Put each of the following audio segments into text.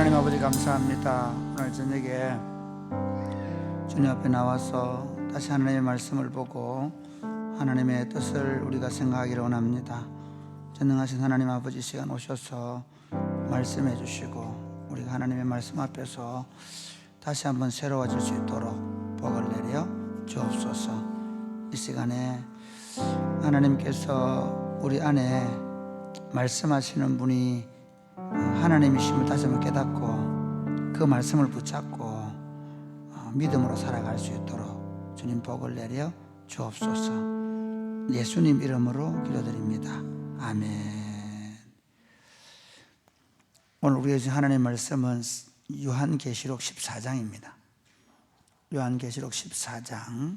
하나님 아버지 감사합니다. 오늘 저녁에 주님 앞에 나와서 다시 하나님의 말씀을 보고 하나님의 뜻을 우리가 생각하기를 원합니다. 전능하신 하나님 아버지, 시간 오셔서 말씀해 주시고 우리가 하나님의 말씀 앞에서 다시 한번 새로워질 수 있도록 복을 내려 주옵소서. 이 시간에 하나님께서 우리 안에 말씀하시는 분이 하나님이심을 다시 한번 깨닫고 그 말씀을 붙잡고 믿음으로 살아갈 수 있도록 주님 복을 내려 주옵소서. 예수님 이름으로 기도드립니다. 아멘. 오늘 우리가 주신 하나님의 말씀은 요한계시록 14장입니다. 요한계시록 14장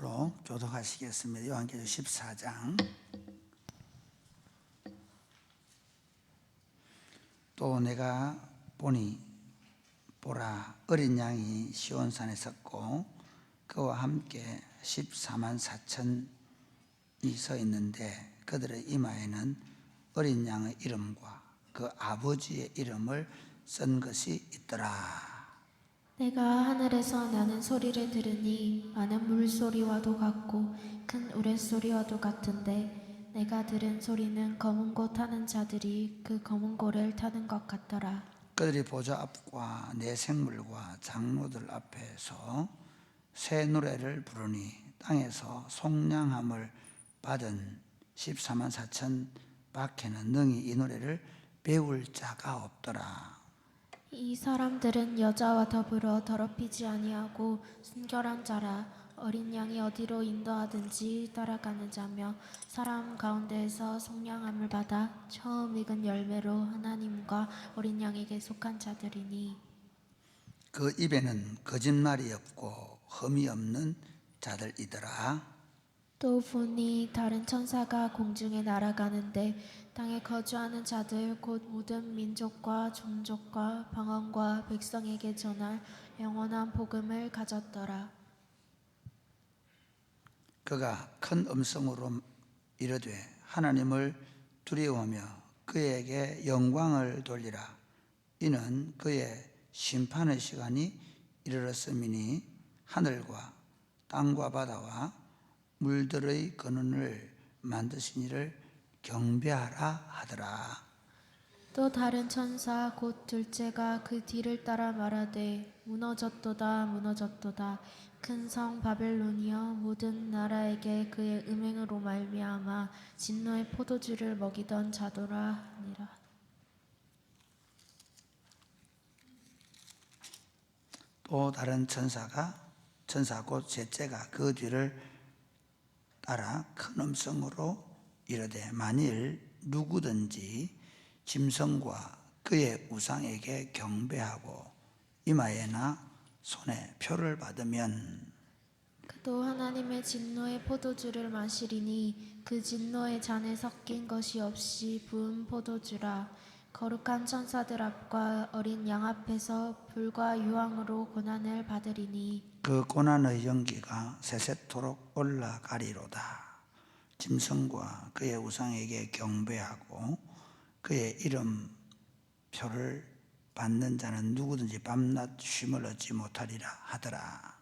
서로 교독하시겠습니다. 요한계시록 14장. 또 내가 보니 보라, 어린 양이 시온산에 섰고 그와 함께 14만 4천이 서 있는데 그들의 이마에는 어린 양의 이름과 그 아버지의 이름을 쓴 것이 있더라. 내가 하늘에서 나는 소리를 들으니 많은 물소리와도 같고 큰 우레소리와도 같은데 내가 들은 소리는 검은 고 타는 자들이 그 검은 고를 타는 것 같더라. 그들이 보좌 앞과 내 생물과 장로들 앞에서 새 노래를 부르니 땅에서 속량함을 받은 14만 4천 밖에는 능히 이 노래를 배울 자가 없더라. 이 사람들은 여자와 더불어 더럽히지 아니하고 순결한 자라. 어린 양이 어디로 인도하든지 따라가는 자며 사람 가운데에서 속량함을 받아 처음 익은 열매로 하나님과 어린 양에게 속한 자들이니 그 입에는 거짓말이 없고 흠이 없는 자들이더라. 또 보니 다른 천사가 공중에 날아가는데 땅에 거주하는 자들 곧 모든 민족과 종족과 방언과 백성에게 전할 영원한 복음을 가졌더라. 그가 큰 음성으로 이르되 하나님을 두려워하며 그에게 영광을 돌리라. 이는 그의 심판의 시간이 이르렀음이니 하늘과 땅과 바다와 물들의 근원을 만드신 이를 경배하라 하더라. 또 다른 천사 곧 둘째가 그 뒤를 따라 말하되 무너졌도다 무너졌도다 큰 성 바벨론이여 모든 나라에게 그의 음행으로 말미암아 진노의 포도주를 먹이던 자도라 하니라. 또 다른 천사 곧 셋째가 그 뒤를 따라 큰 음성으로 이르되 만일 누구든지 짐승과 그의 우상에게 경배하고 이마에나 손에 표를 받으면 그도 하나님의 진노의 포도주를 마시리니 그 진노의 잔에 섞인 것이 없이 부은 포도주라. 거룩한 천사들 앞과 어린 양 앞에서 불과 유황으로 고난을 받으리니 그 고난의 연기가 세세토록 올라가리로다. 짐승과 그의 우상에게 경배하고 그의 이름표를 받는 자는 누구든지 밤낮 쉼을 얻지 못하리라 하더라.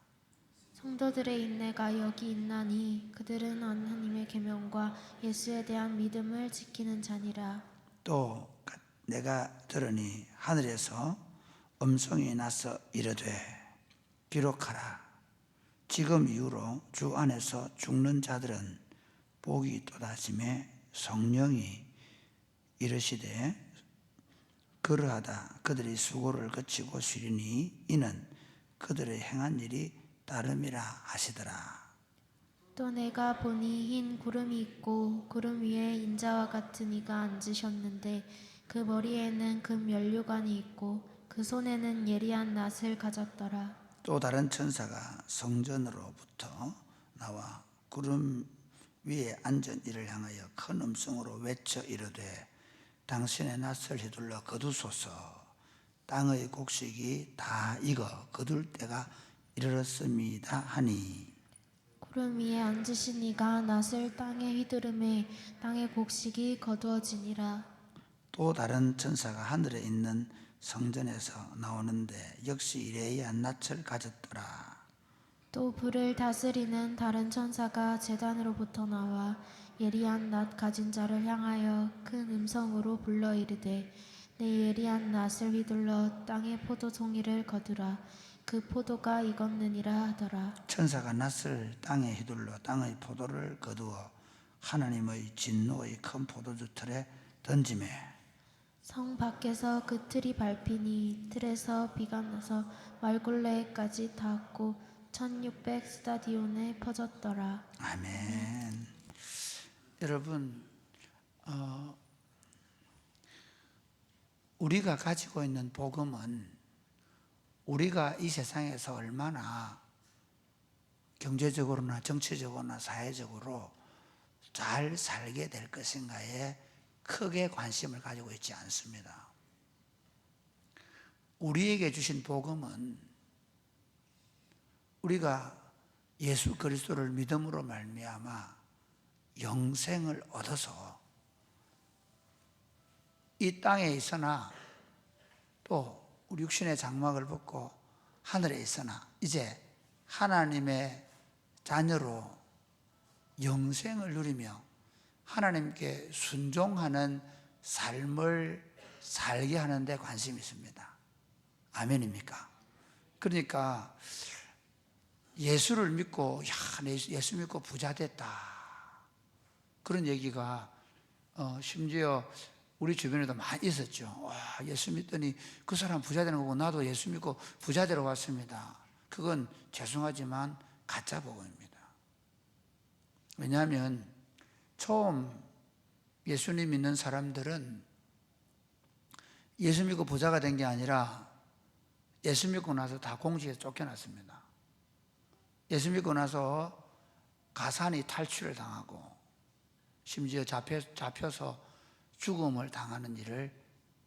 성도들의 인내가 여기 있나니 그들은 하나님의 계명과 예수에 대한 믿음을 지키는 자니라. 또 내가 들으니 하늘에서 음성이 나서 이르되 기록하라. 지금 이후로 주 안에서 죽는 자들은 복이 있도다 하시매 성령이 이르시되 그러하다 그들이 수고를 거치고 쉬리니 이는 그들의 행한 일이 따름이라 하시더라. 또 내가 보니 흰 구름이 있고 구름 위에 인자와 같은 이가 앉으셨는데 그 머리에는 금 면류관이 있고 그 손에는 예리한 낫을 가졌더라. 또 다른 천사가 성전으로부터 나와 구름 위에 앉은 이를 향하여 큰 음성으로 외쳐 이르되 당신의 낯을 휘둘러 거두소서. 땅의 곡식이 다 익어 거둘 때가 이르렀습니다 하니. 구름 위에 앉으신 이가 낫을 땅에 휘두르매 땅의 곡식이 거두어지니라. 또 다른 천사가 하늘에 있는 성전에서 나오는데 역시 이레이한 낯을 가졌더라. 또 불을 다스리는 다른 천사가 제단으로부터 나와 예리한 낫 가진 자를 향하여 큰 음성으로 불러 이르되 내 예리한 낫을 휘둘러 땅의 포도송이를 거두라. 그 포도가 익었느니라 하더라. 천사가 낫을 땅에 휘둘러 땅의 포도를 거두어 하나님의 진노의 큰 포도주 틀에 던지매 성 밖에서 그 틀이 밟히니 틀에서 비가 나서 말굴레까지 닿았고 1600 스타디온에 퍼졌더라. 아멘. 여러분, 우리가 가지고 있는 복음은 우리가 이 세상에서 얼마나 경제적으로나 정치적으로나 사회적으로 잘 살게 될 것인가에 크게 관심을 가지고 있지 않습니다. 우리에게 주신 복음은 우리가 예수 그리스도를 믿음으로 말미암아 영생을 얻어서 이 땅에 있으나 또 우리 육신의 장막을 벗고 하늘에 있으나 이제 하나님의 자녀로 영생을 누리며 하나님께 순종하는 삶을 살게 하는 데 관심이 있습니다. 아멘입니까? 그러니까 예수를 믿고 예수 믿고 부자 됐다 그런 얘기가 심지어 우리 주변에도 많이 있었죠. 와, 예수 믿더니 그 사람 부자 되는 거고 나도 예수 믿고 부자 되러 왔습니다. 그건 죄송하지만 가짜 복음입니다. 왜냐하면 처음 예수님 믿는 사람들은 예수 믿고 부자가 된 게 아니라 예수 믿고 나서 다 공지에서 쫓겨났습니다. 예수 믿고 나서 가산이 탈취를 당하고 심지어 잡혀서 죽음을 당하는 일을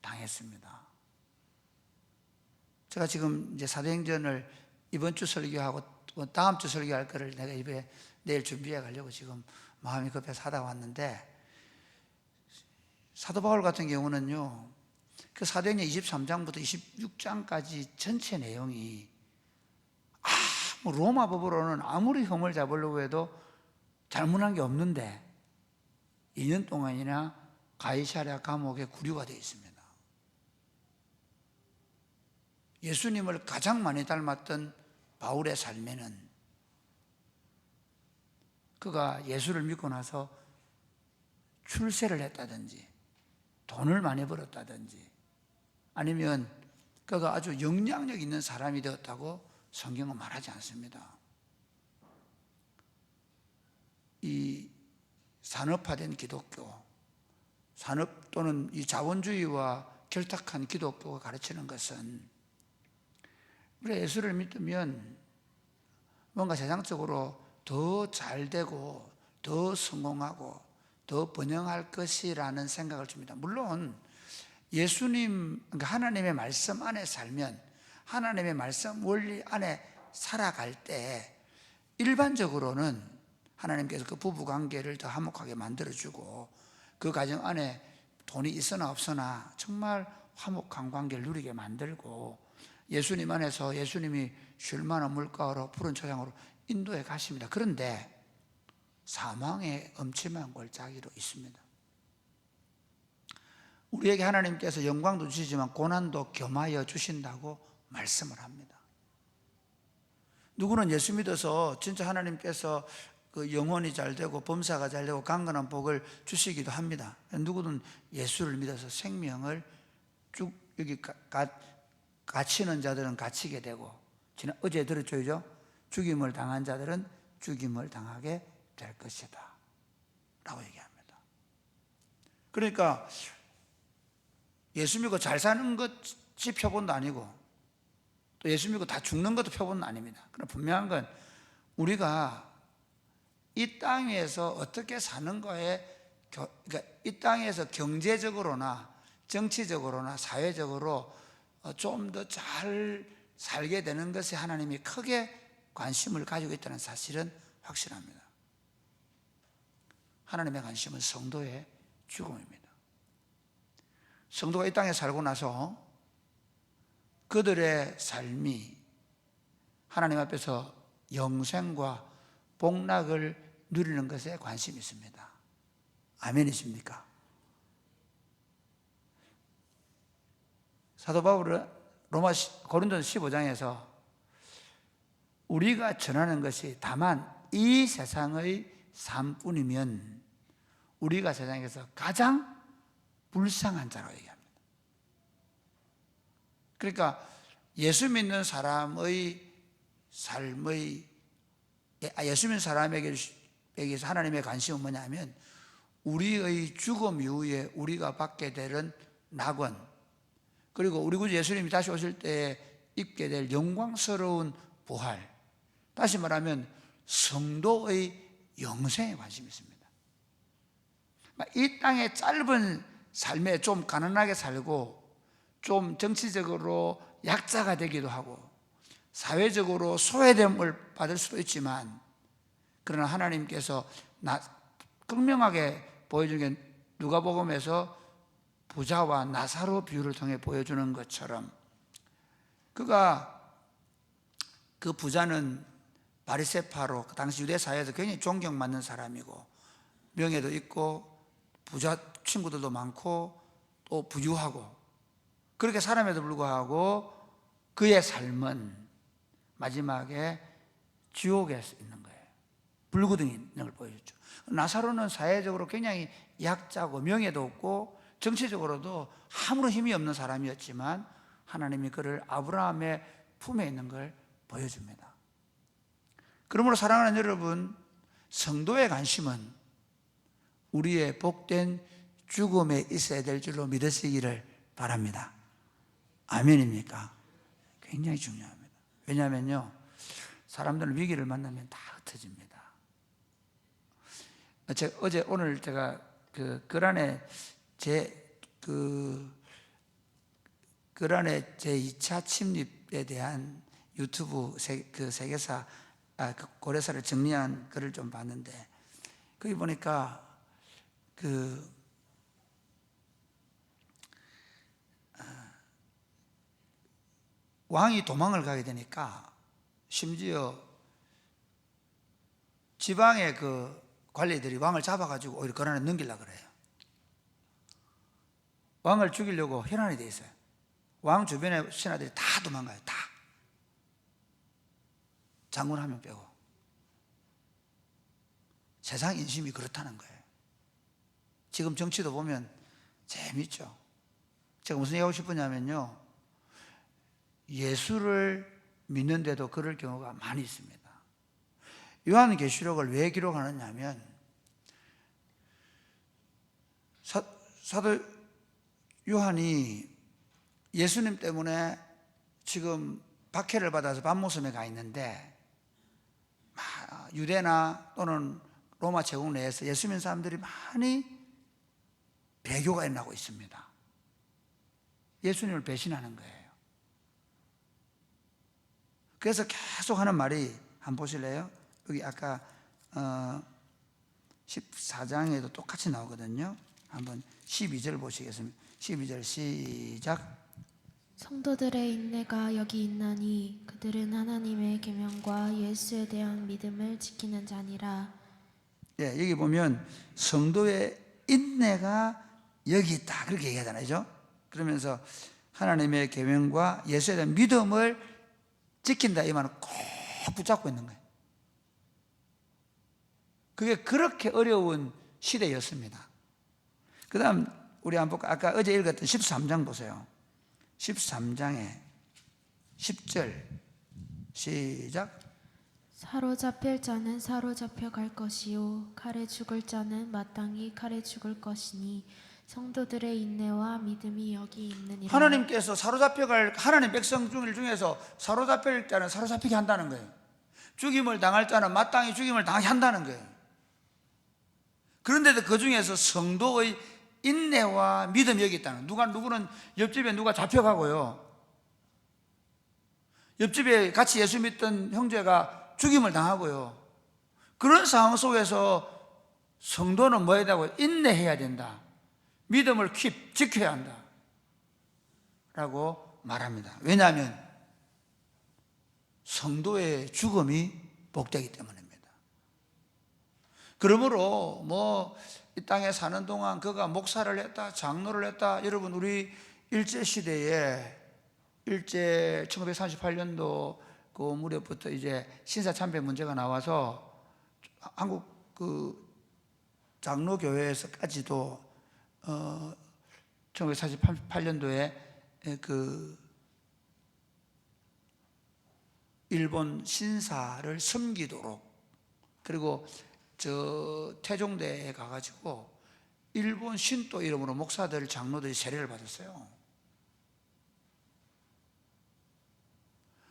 당했습니다. 제가 지금 이제 사도행전을 이번 주 설교하고 다음 주 설교할 거를 내가 내일 준비해 가려고 지금 마음이 급해서 하다 왔는데, 사도 바울 같은 경우는요, 그 사도행전 23장부터 26장까지 전체 내용이 로마 법으로는 아무리 혐을 잡으려고 해도 잘못한 게 없는데 2년 동안이나 가이사랴 감옥에 구류가 되어 있습니다. 예수님을 가장 많이 닮았던 바울의 삶에는 그가 예수를 믿고 나서 출세를 했다든지 돈을 많이 벌었다든지 아니면 그가 아주 영향력 있는 사람이 되었다고 성경은 말하지 않습니다. 이 산업화된 기독교, 산업 또는 이 자본주의와 결탁한 기독교가 가르치는 것은 우리가 예수를 믿으면 뭔가 세상적으로 더 잘되고 더 성공하고 더 번영할 것이라는 생각을 줍니다. 물론 예수님, 그러니까 하나님의 말씀 안에 살면 하나님의 말씀 원리 안에 살아갈 때 일반적으로는 하나님께서 그 부부관계를 더 화목하게 만들어주고 그 가정 안에 돈이 있으나 없으나 정말 화목한 관계를 누리게 만들고 예수님 안에서 예수님이 쉴 만한 물가로 푸른 초장으로 인도해 가십니다. 그런데 사망의 엄침한 골짜기로 있습니다. 우리에게 하나님께서 영광도 주시지만 고난도 겸하여 주신다고 말씀을 합니다. 누구는 예수 믿어서 진짜 하나님께서 그 영혼이 잘 되고 범사가 잘 되고 강건한 복을 주시기도 합니다. 누구는 예수를 믿어서 생명을 쭉 여기 갇히는 자들은 갇히게 되고 어제 들었죠? 죽임을 당한 자들은 죽임을 당하게 될 것이다 라고 얘기합니다. 그러니까 예수 믿고 잘 사는 것이 표본도 아니고 또 예수 믿고 다 죽는 것도 표본은 아닙니다. 그러나 분명한 건 우리가 이 땅에서 어떻게 사는 거에, 그러니까 이 땅에서 경제적으로나 정치적으로나 사회적으로 좀 더 잘 살게 되는 것에 하나님이 크게 관심을 가지고 있다는 사실은 확실합니다. 하나님의 관심은 성도의 죽음입니다. 성도가 이 땅에 살고 나서 그들의 삶이 하나님 앞에서 영생과 복락을 누리는 것에 관심이 있습니다. 아멘이십니까? 사도 바울은 고린도서 15장에서 우리가 전하는 것이 다만 이 세상의 삶뿐이면 우리가 세상에서 가장 불쌍한 자라고 얘기합니다. 그러니까 예수 믿는 사람의 삶의 예수 믿는 사람에게서 하나님의 관심은 뭐냐면 우리의 죽음 이후에 우리가 받게 되는 낙원, 그리고 우리 구주 예수님이 다시 오실 때 입게 될 영광스러운 부활, 다시 말하면 성도의 영생에 관심이 있습니다. 이 땅의 짧은 삶에 좀 가난하게 살고 좀 정치적으로 약자가 되기도 하고 사회적으로 소외됨을 받을 수도 있지만, 그러나 하나님께서 극명하게 보여주는 게 누가복음에서 부자와 나사로 비유를 통해 보여주는 것처럼, 그 부자는 바리새파로 그 당시 유대 사회에서 굉장히 존경받는 사람이고 명예도 있고 부자 친구들도 많고 또 부유하고, 그렇게 살음에도 불구하고 그의 삶은 마지막에 지옥에 있는 거예요. 불구덩이 있는 걸 보여줬죠. 나사로는 사회적으로 굉장히 약자고 명예도 없고 정치적으로도 아무런 힘이 없는 사람이었지만 하나님이 그를 아브라함의 품에 있는 걸 보여줍니다. 그러므로 사랑하는 여러분, 성도의 관심은 우리의 복된 죽음에 있어야 될 줄로 믿으시기를 바랍니다. 아멘입니까? 굉장히 중요합니다. 왜냐하면요, 사람들은 위기를 만나면 다 흩어집니다. 오늘 제가 그란의 제 2차 침입에 대한 유튜브 세계사 고려사를 정리한 글을 좀 봤는데, 거기 보니까 왕이 도망을 가게 되니까 심지어 지방의 관리들이 왕을 잡아가지고 오히려 고란에 넘기려고 그래요. 왕을 죽이려고 혈안이 돼 있어요. 왕 주변의 신하들이 다 도망가요. 다. 장군 한 명 빼고. 세상 인심이 그렇다는 거예요. 지금 정치도 보면 재밌죠. 제가 무슨 얘기하고 싶으냐면요, 예수를 믿는데도 그럴 경우가 많이 있습니다. 요한계시록을 왜 기록하느냐 하면, 사도 요한이 예수님 때문에 지금 박해를 받아서 밤모섬에 가 있는데, 유대나 또는 로마 제국 내에서 예수 믿는 사람들이 많이 배교가 일어나고 있습니다. 예수님을 배신하는 거예요. 그래서 계속 하는 말이, 한번 보실래요? 여기 아까 14장에도 똑같이 나오거든요. 한번 12절 보시겠습니다. 12절 시작. 성도들의 인내가 여기 있나니 그들은 하나님의 계명과 예수에 대한 믿음을 지키는 자니라. 네, 여기 보면 성도의 인내가 여기 있다 그렇게 얘기하잖아요. 그러면서 하나님의 계명과 예수에 대한 믿음을 지킨다 이 말은 꼭 붙잡고 있는 거예요. 그게 그렇게 어려운 시대였습니다. 그 다음 우리 한번 볼까요? 아까 어제 읽었던 13장 보세요. 13장에 10절 시작. 사로잡힐 자는 사로잡혀 갈 것이요 칼에 죽을 자는 마땅히 칼에 죽을 것이니 성도들의 인내와 믿음이 여기 있느니라. 하나님께서 사로잡혀갈 하나님 백성 중에서 사로잡힐 자는 사로잡히게 한다는 거예요. 죽임을 당할 자는 마땅히 죽임을 당하게 한다는 거예요. 그런데도 그 중에서 성도의 인내와 믿음이 여기 있다는, 누구는 옆집에 누가 잡혀가고요, 옆집에 같이 예수 믿던 형제가 죽임을 당하고요, 그런 상황 속에서 성도는 뭐 해야 되고? 인내해야 된다, 믿음을 지켜야 한다 라고 말합니다. 왜냐하면 성도의 죽음이 복되기 때문입니다. 그러므로 뭐 이 땅에 사는 동안 그가 목사를 했다, 장로를 했다, 여러분 우리 일제시대에, 일제 1938년도 그 무렵부터 이제 신사참배 문제가 나와서 한국 그 장로교회에서까지도 1948년도에 그 일본 신사를 섬기도록, 그리고 저 태종대에 가가지고 일본 신도 이름으로 목사들, 장로들이 세례를 받았어요.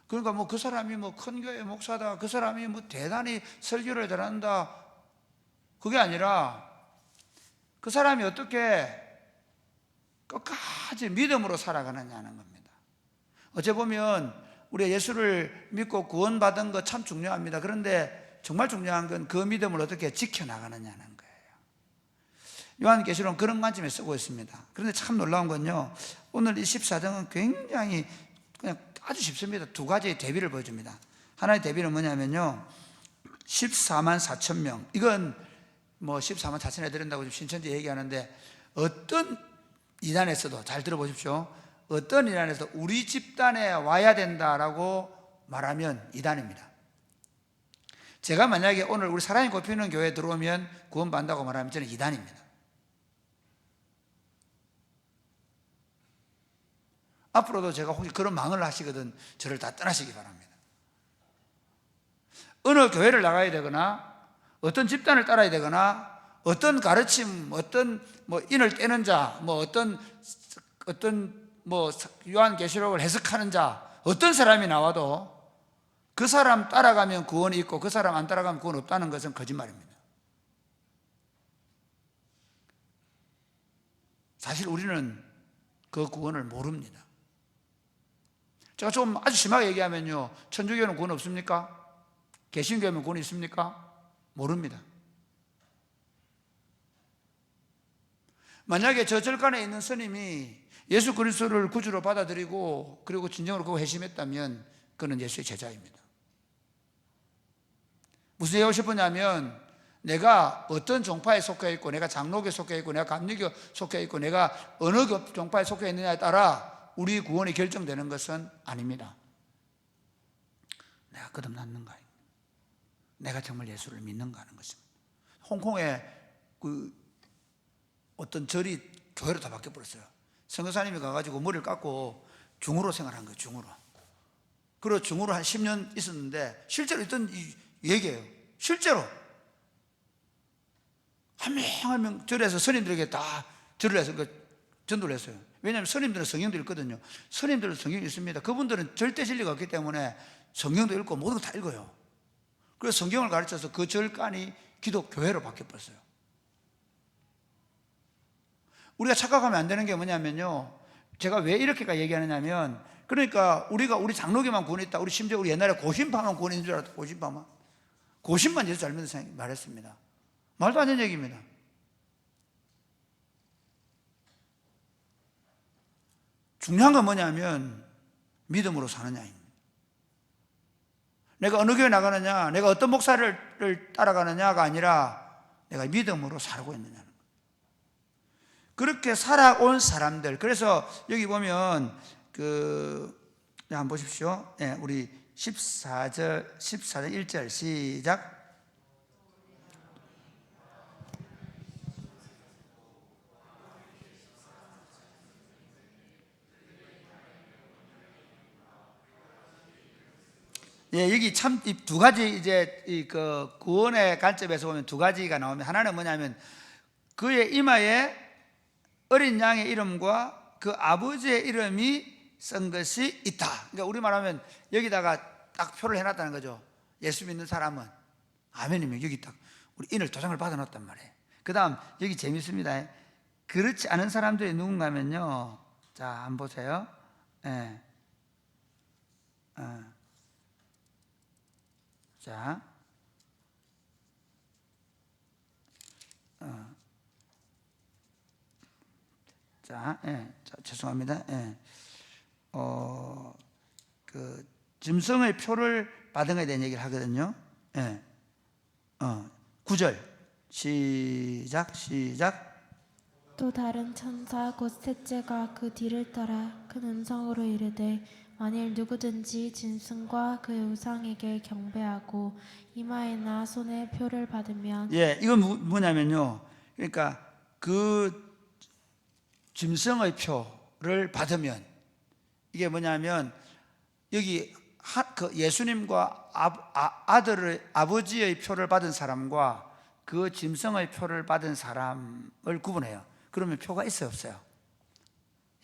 그러니까 뭐 그 사람이 뭐 큰 교회 목사다, 그 사람이 뭐 대단히 설교를 잘한다, 그게 아니라 그 사람이 어떻게 끝까지 믿음으로 살아가느냐는 겁니다. 어째 보면 우리가 예수를 믿고 구원받은 거 참 중요합니다. 그런데 정말 중요한 건 그 믿음을 어떻게 지켜나가느냐는 거예요. 요한계시록은 그런 관점에 쓰고 있습니다. 그런데 참 놀라운 건요, 오늘 이 14장은 굉장히 그냥 아주 쉽습니다. 두 가지의 대비를 보여줍니다. 하나의 대비는 뭐냐면요, 14만 4천 명, 이건 뭐 14만 4천 해드린다고 지금 신천지 얘기하는데, 어떤 이단에서도, 잘 들어보십시오, 어떤 이단에서 우리 집단에 와야 된다라고 말하면 이단입니다. 제가 만약에 오늘 우리 사랑이 꼽히는 교회에 들어오면 구원받는다고 말하면 저는 이단입니다. 앞으로도 제가 혹시 그런 망을 하시거든 저를 다 떠나시기 바랍니다. 어느 교회를 나가야 되거나 어떤 집단을 따라야 되거나 어떤 가르침, 어떤 뭐 인을 떼는 자, 뭐 어떤 뭐 요한계시록을 해석하는 자, 어떤 사람이 나와도 그 사람 따라가면 구원이 있고 그 사람 안 따라가면 구원 없다는 것은 거짓말입니다. 사실 우리는 그 구원을 모릅니다. 제가 좀 아주 심하게 얘기하면요, 천주교는 구원 없습니까? 개신교는 구원이 있습니까? 모릅니다. 만약에 저 절간에 있는 스님이 예수 그리스도를 구주로 받아들이고 그리고 진정으로 그거 회심했다면 그는 예수의 제자입니다. 무슨 얘기하고 싶으냐면, 내가 어떤 종파에 속해 있고, 내가 장로교에 속해 있고, 내가 감리교 속해 있고, 내가 어느 종파에 속해 있느냐에 따라 우리 구원이 결정되는 것은 아닙니다. 내가 거듭났는가, 내가 정말 예수를 믿는가 하는 것입니다. 홍콩에 그 어떤 절이 교회로 다 바뀌어버렸어요. 선교사님이 가가지고 머리를 깎고 중으로 생활한 거예요. 중으로. 그리고 중으로 한 10년 있었는데 실제로 있던 얘기예요. 실제로 한 명 한 명 절에서 스님들에게 다 절을 해서 전도를 했어요. 왜냐하면 스님들은 성경도 읽거든요. 스님들은 성경 읽습니다. 그분들은 절대 진리가 없기 때문에 성경도 읽고 모든 거 다 읽어요. 그래서 성경을 가르쳐서 그 절간이 기독교회로 바뀌어버렸어요. 우리가 착각하면 안 되는 게 뭐냐면요, 제가 왜 이렇게까지 얘기하느냐면, 그러니까 우리 장로교만 구원했다, 우리 심지어 우리 옛날에 고신파만 구원인 줄 알았다. 고신만 예수 잘 믿는 말했습니다. 말도 안 되는 얘기입니다. 중요한 건 뭐냐면 믿음으로 사느냐입니다. 내가 어느 교회 나가느냐, 내가 어떤 목사를 따라가느냐가 아니라 내가 믿음으로 살고 있느냐는 거예요. 그렇게 살아온 사람들, 그래서 여기 보면 한번 보십시오. 네, 우리 14절 1절 시작. 예, 여기 참 이 두 가지 이제 그 구원의 관점에서 보면 두 가지가 나오면, 하나는 뭐냐면 그의 이마에 어린 양의 이름과 그 아버지의 이름이 쓴 것이 있다. 그러니까 우리 말하면 여기다가 딱 표를 해놨다는 거죠. 예수 믿는 사람은 아멘이면 여기 딱 우리 인을 도장을 받아놨단 말이에요. 그 다음 여기 재밌습니다. 그렇지 않은 사람들이 누군가면요, 자, 한번 보세요. 예. 자, 자, 죄송합니다. 예. 그 짐승의 표를 받은 것에 대한 얘기를 하거든요. 예. 9절 시작. 또 다른 천사 곧 셋째가 그 뒤를 따라 큰 음성으로 이르되 만일 누구든지 짐승과 그 우상에게 경배하고 이마에나 손에 표를 받으면 예, 이건 뭐냐면요, 그러니까 그 짐승의 표를 받으면 이게 뭐냐면 여기 그 예수님과 아버지의 표를 받은 사람과 그 짐승의 표를 받은 사람을 구분해요. 그러면 표가 있어요, 없어요?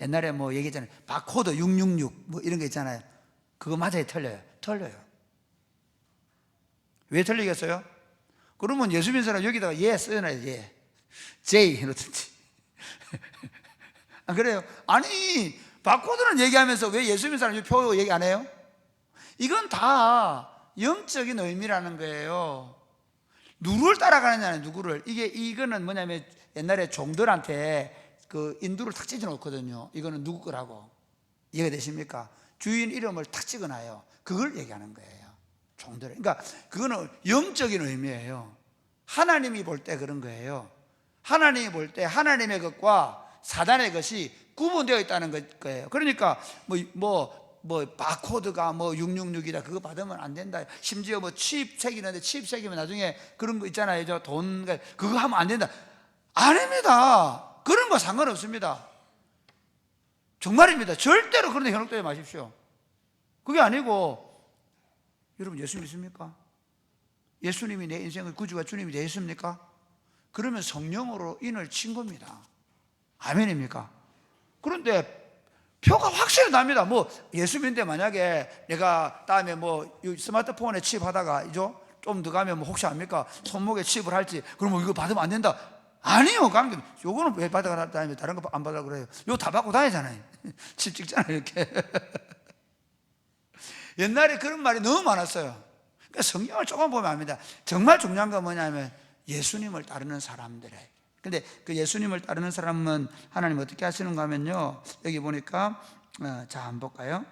옛날에 뭐 얘기했잖아요. 바코드 666 뭐 이런 거 있잖아요. 그거 맞아요, 틀려요? 틀려요. 왜 틀리겠어요? 그러면 예수 믿는 사람 여기다가 예 써놔요. 예, J 이러든지. 아, 그래요? 아니, 바코드는 얘기하면서 왜 예수 믿는 사람 표 얘기 안 해요? 이건 다 영적인 의미라는 거예요. 누구를 따라가느냐는 누구를. 이거는 뭐냐면 옛날에 종들한테 그 인두를 탁 찢어 놓거든요. 이거는 누구 거라고. 이해가 되십니까? 주인 이름을 탁 찍어놔요. 그걸 얘기하는 거예요. 종들. 그러니까 그거는 영적인 의미예요. 하나님이 볼 때 그런 거예요. 하나님이 볼 때 하나님의 것과 사단의 것이 구분되어 있다는 거예요. 그러니까 바코드가 666이다 그거 받으면 안 된다. 심지어 칩색이 있는데 칩색이면 나중에 그런 거 있잖아요. 그거 하면 안 된다. 아닙니다. 그런 거 상관없습니다. 정말입니다. 절대로 그런 데 현혹되지 마십시오. 그게 아니고, 여러분 예수 믿습니까? 예수님이 내 인생의 구주가 주님이 되셨습니까? 그러면 성령으로 인을 친 겁니다. 아멘입니까? 그런데 표가 확실히 납니다. 예수 믿는데 만약에 내가 다음에 스마트폰에 칩하다가 좀 더 가면 혹시 압니까? 손목에 칩을 할지, 그러면 이거 받으면 안 된다. 아니요, 관계. 요거는 왜 받아다니면 다른 거 안 받으라 그래요? 요거 다 받고 다니잖아요. 칩 찍잖아요, 이렇게. 옛날에 그런 말이 너무 많았어요. 그러니까 성경을 조금 보면 압니다. 정말 중요한 건 뭐냐면 예수님을 따르는 사람들의. 근데 그 예수님을 따르는 사람은 하나님 어떻게 하시는가 하면요, 여기 보니까 자, 한번 볼까요?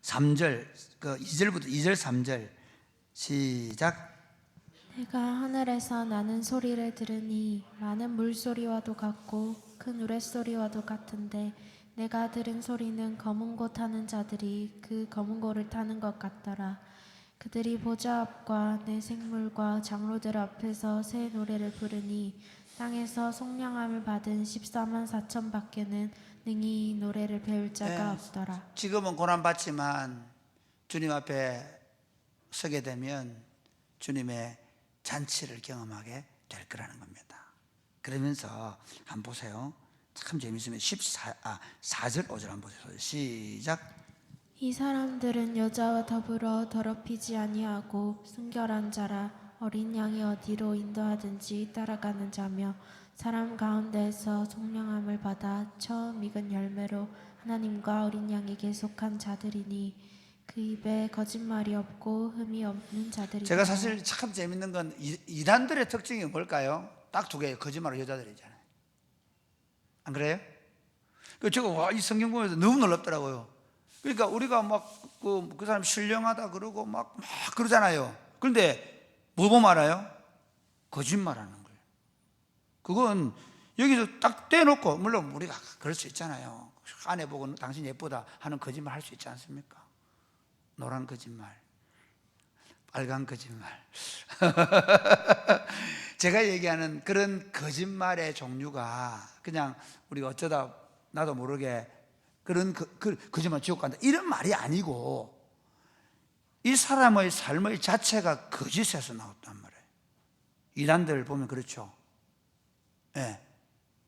3절, 2절부터 2절 3절 시작. 내가 하늘에서 나는 소리를 들으니 많은 물소리와도 같고 큰 우레소리와도 같은데 내가 들은 소리는 검은 고 타는 자들이 그 검은 고를 타는 것 같더라. 그들이 보좌 앞과 내 생물과 장로들 앞에서 새 노래를 부르니 땅에서 속량함을 받은 14만 4천 밖에는 능히 이 노래를 배울 자가 없더라. 지금은 고난받지만 주님 앞에 서게 되면 주님의 잔치를 경험하게 될 거라는 겁니다. 그러면서 한번 보세요. 참 재밌으면 4절 5절 한번 보세요. 시작. 이 사람들은 여자와 더불어 더럽히지 아니하고 순결한 자라 어린 양이 어디로 인도하든지 따라가는 자며 사람 가운데에서 속량함을 받아 처음 익은 열매로 하나님과 어린 양에게 속한 자들이니 그 입에 거짓말이 없고 흠이 없는 자들이다. 제가 사실 참 재밌는 건 이단들의 특징이 뭘까요? 딱 두 개예요. 거짓말하는 여자들이잖아요. 안 그래요? 제가 이 성경 보면서 너무 놀랍더라고요. 그러니까 우리가 그 사람 신령하다 그러고 막 그러잖아요. 그런데 뭐 보면 알아요? 거짓말하는 거예요. 그건 여기서 딱 떼놓고, 물론 우리가 그럴 수 있잖아요. 아내 보고 당신 예쁘다 하는 거짓말 할 수 있지 않습니까? 노란 거짓말, 빨간 거짓말. 제가 얘기하는 그런 거짓말의 종류가 그냥 우리가 어쩌다 나도 모르게 그런 거짓말 지옥 간다 이런 말이 아니고, 이 사람의 삶의 자체가 거짓에서 나왔단 말이에요. 이단들 보면 그렇죠. 예,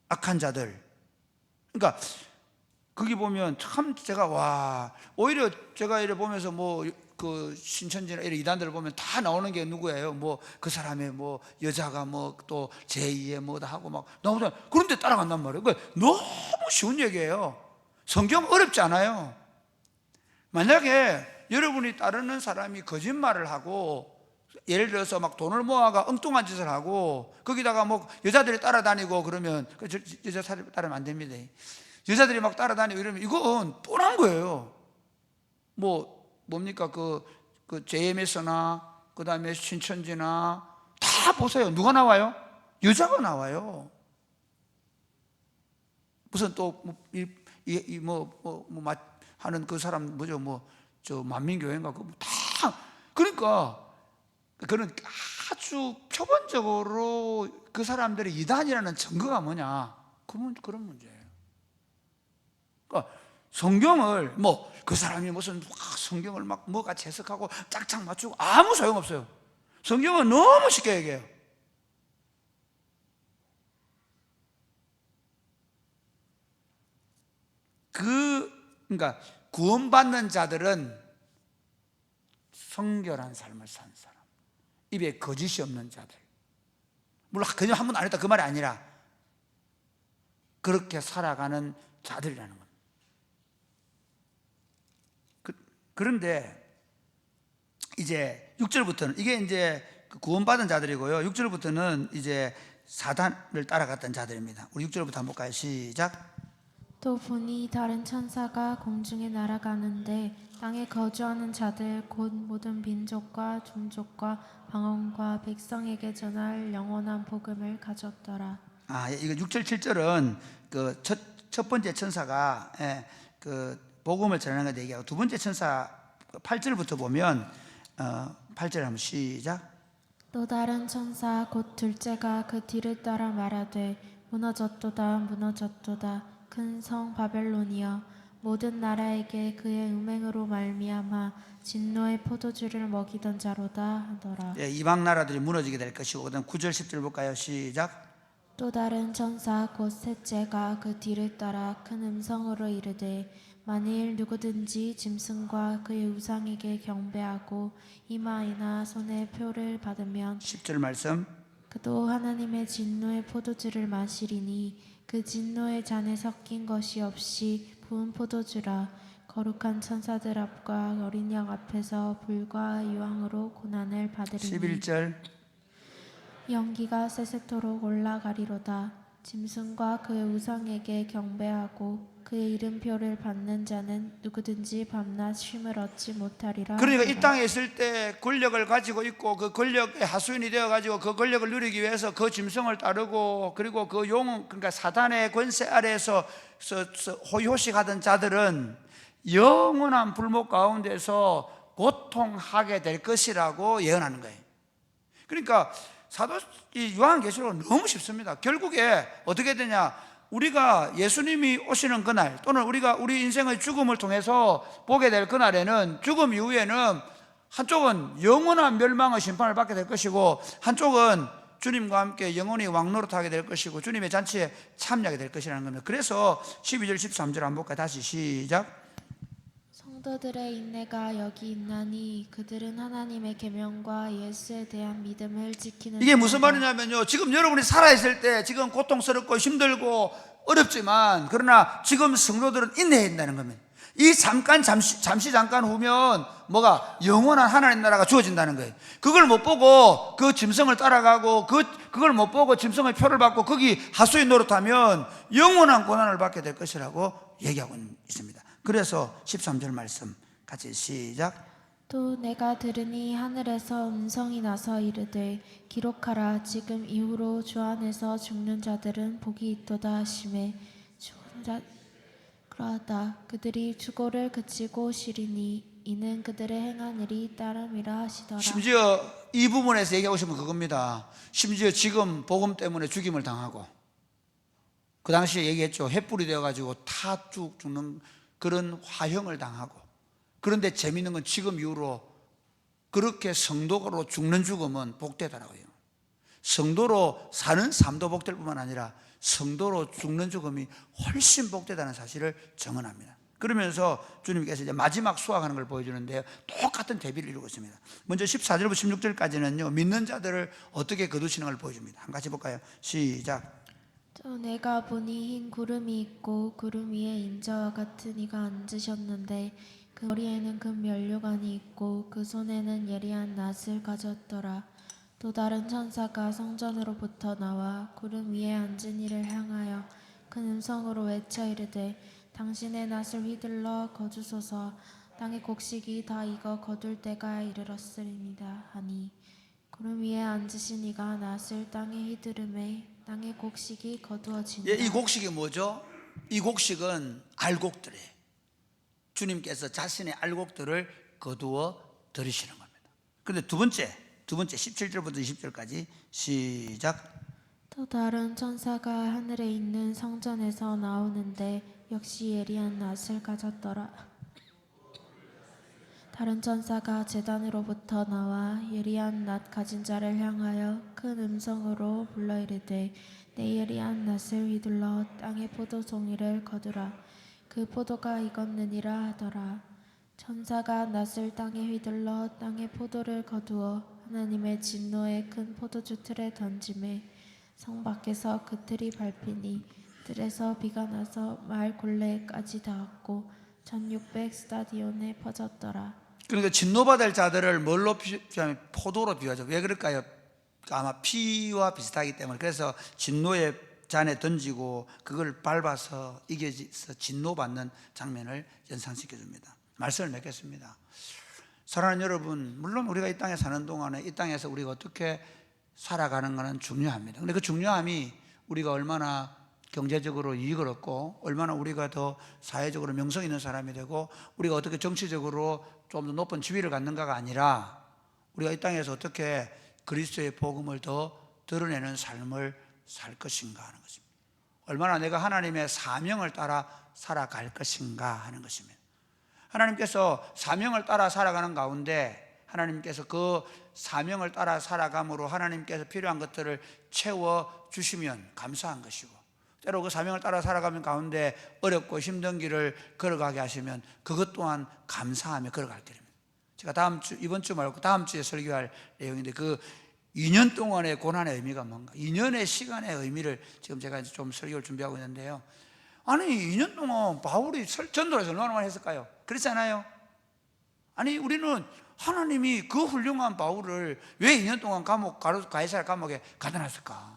악한 자들. 그러니까 거기 보면 참 제가 오히려 제가 이래 보면서 그 신천지나 이런 이단들을 보면 다 나오는 게 누구예요? 뭐 그 사람의 뭐 여자가 뭐 또 제2의 뭐다 하고 막 나오잖아요. 그런데 따라간단 말이에요. 그러니까 너무 쉬운 얘기예요. 성경 어렵지 않아요. 만약에 여러분이 따르는 사람이 거짓말을 하고 예를 들어서 막 돈을 모아가 엉뚱한 짓을 하고 거기다가 뭐 여자들이 따라다니고 그러면 여자 따르면 안 됩니다. 여자들이 막 따라다니고 이러면 이건 뻔한 거예요. 뭡니까 그 JMS나 그 다음에 신천지나 다 보세요. 누가 나와요? 여자가 나와요. 무슨 또 하는 그 사람 뭐죠? 저 만민교회인가 그거 다 그러니까 그는 아주 표본적으로 그 사람들이 이단이라는 증거가 뭐냐? 그런 문제예요. 그러니까 성경을 그 사람이 무슨 성경을 막 뭐같이 해석하고 짝짝 맞추고 아무 소용없어요. 성경은 너무 쉽게 얘기해요. 그러니까 구원받는 자들은 성결한 삶을 산 사람, 입에 거짓이 없는 자들. 물론 거짓 한 번도 안 했다 그 말이 아니라 그렇게 살아가는 자들이라는 겁니다. 그런데 이제 6절부터는 이게 이제 구원받은 자들이고요. 6절부터는 이제 사단을 따라갔던 자들입니다. 우리 6절부터 한번 볼까요? 시작. 또 보니 다른 천사가 공중에 날아가는데 땅에 거주하는 자들 곧 모든 민족과 종족과 방언과 백성에게 전할 영원한 복음을 가졌더라. 이거 6절 7절은 그 첫 번째 천사가 그 복음을 전하는 걸 얘기하고 두 번째 천사 8절부터 보면 8절 한번 시작. 또 다른 천사 곧 둘째가 그 뒤를 따라 말하되 무너졌도다 무너졌도다 큰 성 바벨론이여 모든 나라에게 그의 음행으로 말미암아 진노의 포도주를 먹이던 자로다 하더라. 이방 나라들이 무너지게 될 것이고 그다음 9절 10절 볼까요? 시작. 또 다른 천사 곧 셋째가 그 뒤를 따라 큰 음성으로 이르되 만일 누구든지 짐승과 그의 우상에게 경배하고 이마이나 손에 표를 받으면 10절 말씀. 그도 하나님의 진노의 포도주를 마시리니 그 진노의 잔에 섞인 것이 없이 부은 포도주라. 거룩한 천사들 앞과 어린 양 앞에서 불과 유황으로 고난을 받으리니 11절. 연기가 세세토록 올라가리로다. 짐승과 그의 우상에게 경배하고 그의 이름표를 받는 자는 누구든지 밤낮 쉼을 얻지 못하리라. 그러니까 이 땅에 있을 때 권력을 가지고 있고 그 권력의 하수인이 되어가지고 그 권력을 누리기 위해서 그 짐승을 따르고 그리고 그 그러니까 사단의 권세 아래에서 호의호식하던 자들은 영원한 불목 가운데서 고통하게 될 것이라고 예언하는 거예요. 그러니까 요한계시록은 너무 쉽습니다. 결국에 어떻게 되냐? 우리가 예수님이 오시는 그날 또는 우리 인생의 죽음을 통해서 보게 될 그날에는 죽음 이후에는 한쪽은 영원한 멸망의 심판을 받게 될 것이고 한쪽은 주님과 함께 영원히 왕노릇하게 될 것이고 주님의 잔치에 참여하게 될 것이라는 겁니다. 그래서 12절 13절 한번 볼까요? 다시 시작. 성도들의 인내가 여기 있나니 그들은 하나님의 계명과 예수에 대한 믿음을 지키는 이게 무슨 말이냐면요, 지금 여러분이 살아있을 때 지금 고통스럽고 힘들고 어렵지만 그러나 지금 성도들은 인내해야 된다는 겁니다. 이 잠시 잠깐 후면 뭐가 영원한 하나님 나라가 주어진다는 거예요. 그걸 못 보고 그 짐승을 따라가고 그걸 못 보고 짐승의 표를 받고 거기 하수인 노릇하면 영원한 고난을 받게 될 것이라고 얘기하고 있습니다. 그래서 13절 말씀 같이 시작. 또 내가 들으니 하늘에서 음성이 나서 이르되 기록하라. 지금 이후로 주 안에서 죽는 자들은 복이 있도다 하시매 죽은 자 그러하다. 그들이 죽어를 그치고 쉬리니 이는 그들의 행한 일이 따름이라 하시더라. 심지어 이 부분에서 얘기하고 싶은 그겁니다. 심지어 지금 복음 때문에 죽임을 당하고 그 당시에 얘기했죠. 횃불이 되어가지고 다 쭉 죽는 그런 화형을 당하고 그런데 재미있는 건 지금 이후로 그렇게 성도로 죽는 죽음은 복되더라고요. 성도로 사는 삶도 복될 뿐만 아니라 성도로 죽는 죽음이 훨씬 복되다는 사실을 증언합니다. 그러면서 주님께서 이제 마지막 수확하는 걸 보여주는데요, 똑같은 대비를 이루고 있습니다. 먼저 14절부터 16절까지는요 믿는 자들을 어떻게 거두시는 걸 보여줍니다. 한번 같이 볼까요? 시작. 또 내가 보니 흰 구름이 있고 구름 위에 인자와 같은 이가 앉으셨는데 그 머리에는 금 면류관이 있고 그 손에는 예리한 낫을 가졌더라. 또 다른 천사가 성전으로부터 나와 구름 위에 앉은 이를 향하여 큰 음성으로 외쳐 이르되 당신의 낫을 휘둘러 거두소서. 땅의 곡식이 다 익어 거둘 때가 이르렀으리이다 하니 구름 위에 앉으신 이가 낫을 땅에 휘두르매 땅의 곡식이 거두어지니라. 이 곡식이 뭐죠? 이 곡식은 알곡들이에요. 주님께서 자신의 알곡들을 거두어 들이시는 겁니다. 그런데 두 번째 17절부터 20절까지 시작. 또 다른 천사가 하늘에 있는 성전에서 나오는데 역시 예리한 낫을 가졌더라. 다른 천사가 제단으로부터 나와 예리한 낫 가진 자를 향하여 큰 음성으로 불러 이르되 내 예리한 낫을 휘둘러 땅의 포도송이를 거두라. 그 포도가 익었느니라 하더라. 천사가 낫을 땅에 휘둘러 땅의 포도를 거두어 하나님의 진노의 큰 포도주 틀에 던지매 성 밖에서 그 틀이 밟히니 뜰에서 비가 나서 마을 굴레까지 닿았고 1600 스타디온에 퍼졌더라. 그러니까 진노받을 자들을 뭘로 비유하면 포도로 비유하죠. 왜 그럴까요? 아마 피와 비슷하기 때문에. 그래서 진노의 잔에 던지고 그걸 밟아서 이겨서 진노받는 장면을 연상시켜 줍니다. 말씀을 맺겠습니다. 사랑하는 여러분, 물론 우리가 이 땅에 사는 동안에 이 땅에서 우리가 어떻게 살아가는 것은 중요합니다. 그런데 그 중요함이 우리가 얼마나 경제적으로 이익을 얻고 얼마나 우리가 더 사회적으로 명성 있는 사람이 되고 우리가 어떻게 정치적으로 좀 더 높은 지위를 갖는가가 아니라 우리가 이 땅에서 어떻게 그리스도의 복음을 더 드러내는 삶을 살 것인가 하는 것입니다. 얼마나 내가 하나님의 사명을 따라 살아갈 것인가 하는 것입니다. 하나님께서 사명을 따라 살아가는 가운데 하나님께서 그 사명을 따라 살아감으로 하나님께서 필요한 것들을 채워주시면 감사한 것이고, 때로 그 사명을 따라 살아가는 가운데 어렵고 힘든 길을 걸어가게 하시면 그것 또한 감사하며 걸어갈 길입니다. 제가 이번 주 말고 다음 주에 설교할 내용인데 그 2년 동안의 고난의 의미가 뭔가, 2년의 시간의 의미를 지금 제가 좀 설교를 준비하고 있는데요. 아니 2년 동안 바울이 전도에서 얼마나 많이 했을까요? 그렇지 않아요? 아니 우리는 하나님이 그 훌륭한 바울을 왜 2년 동안 가이사랴 감옥에 가둬놨을까?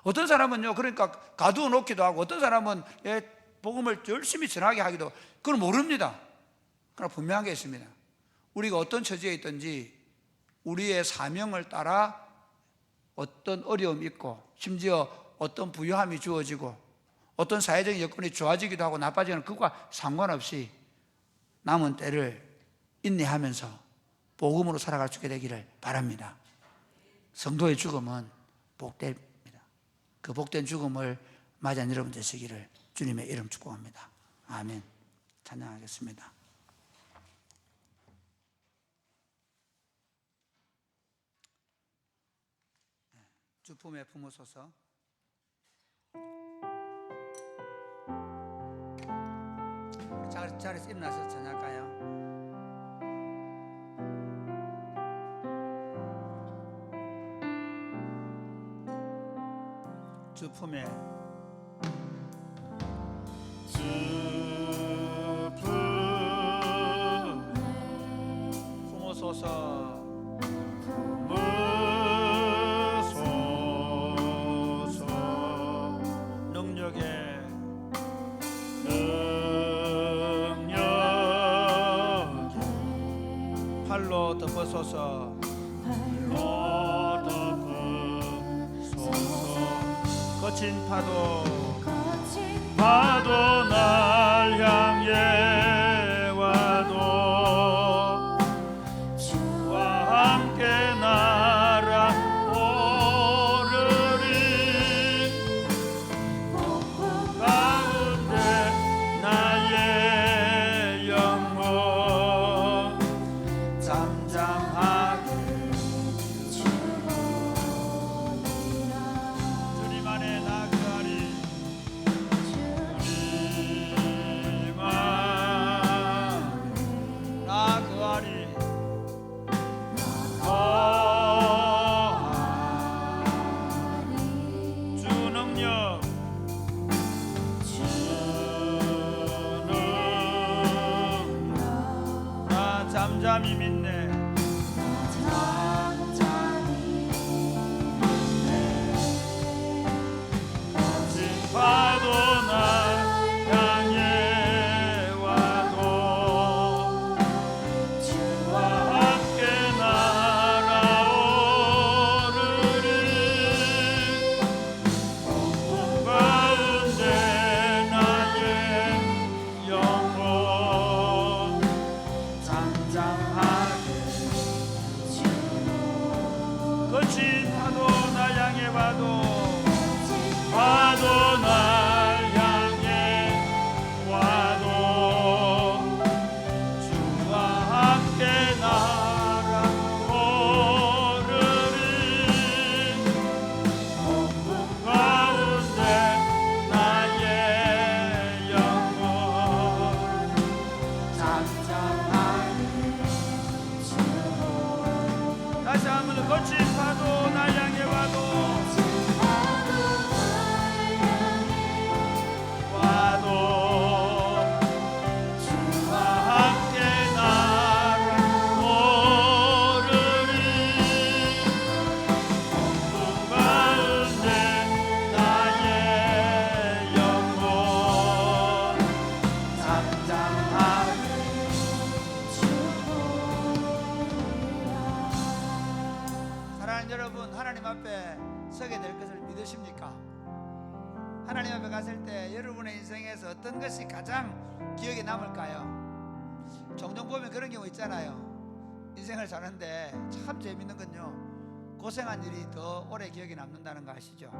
어떤 사람은요, 그러니까 가두어 놓기도 하고, 어떤 사람은 복음을 열심히 전하게 하기도 하고, 그건 모릅니다. 그러나 분명한 게 있습니다. 우리가 어떤 처지에 있든지 우리의 사명을 따라 어떤 어려움이 있고, 심지어 어떤 부유함이 주어지고, 어떤 사회적인 여건이 좋아지기도 하고 나빠지는 그것과 상관없이 남은 때를 인내하면서 복음으로 살아갈 수 있게 되기를 바랍니다. 성도의 죽음은 복됩니다. 그 복된 죽음을 맞이한 여러분 되시기를 주님의 이름 축복합니다. 아멘. 찬양하겠습니다. 주품에 품으소서. 자리에서 일어나서 찬양할까요? 주품에 품으소서. 능력에 팔로 덮어소서. 거친 파도 날 향해 와도 주와 함께 날아오르리. 가운데 나의 영혼 잠잠하게 주님 안에 나가리. 주님 잠잠히 믿네. 파도 날 향해 와도 주와 함께 날아오르리. 폭풍 가운데 나의 영혼 잠잠하게 거친 파도 날 향해 와도 날 향해 와도 주와 함께 날아오르리. 폭풍 가운데 나의 영혼 잠잠하게 다시 한번 더 거친 파도 날 향해 와도 주와 함께 날아오르리. 폭풍 가운데 나의 영혼 잠잠하게 사랑하는 여러분, 하나님 앞에 서게 될 것을 믿으십니까? 하나님 앞에 갔을 때 여러분의 인생에서 어떤 것이 가장 기억에 남을까요? 종종 보면 그런 경우 있잖아요. 인생을 사는데 참 재밌는 건요, 고생한 일이 더 오래 기억에 남는다는 거 아시죠?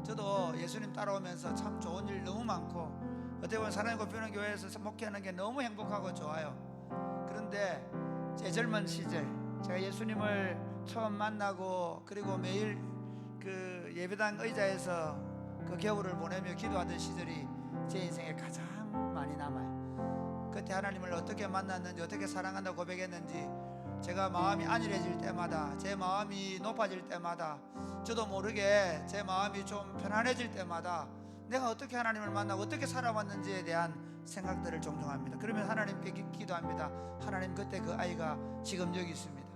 저도 예수님 따라오면서 참 좋은 일 너무 많고 어떻게 보면 사랑의 꽃피우는 교회에서 목회하는 게 너무 행복하고 좋아요. 그런데 제 젊은 시절 제가 예수님을 처음 만나고 그리고 매일 그 예배당 의자에서 그 겨울을 보내며 기도하던 시절이 제 인생에 가장 많이 남아요. 그때 하나님을 어떻게 만났는지, 어떻게 사랑한다고 고백했는지, 제가 마음이 안일해질 때마다, 제 마음이 높아질 때마다, 저도 모르게 제 마음이 좀 편안해질 때마다 내가 어떻게 하나님을 만나고 어떻게 살아왔는지에 대한 생각들을 종종 합니다. 그러면 하나님께 기도합니다. 하나님, 그때 그 아이가 지금 여기 있습니다.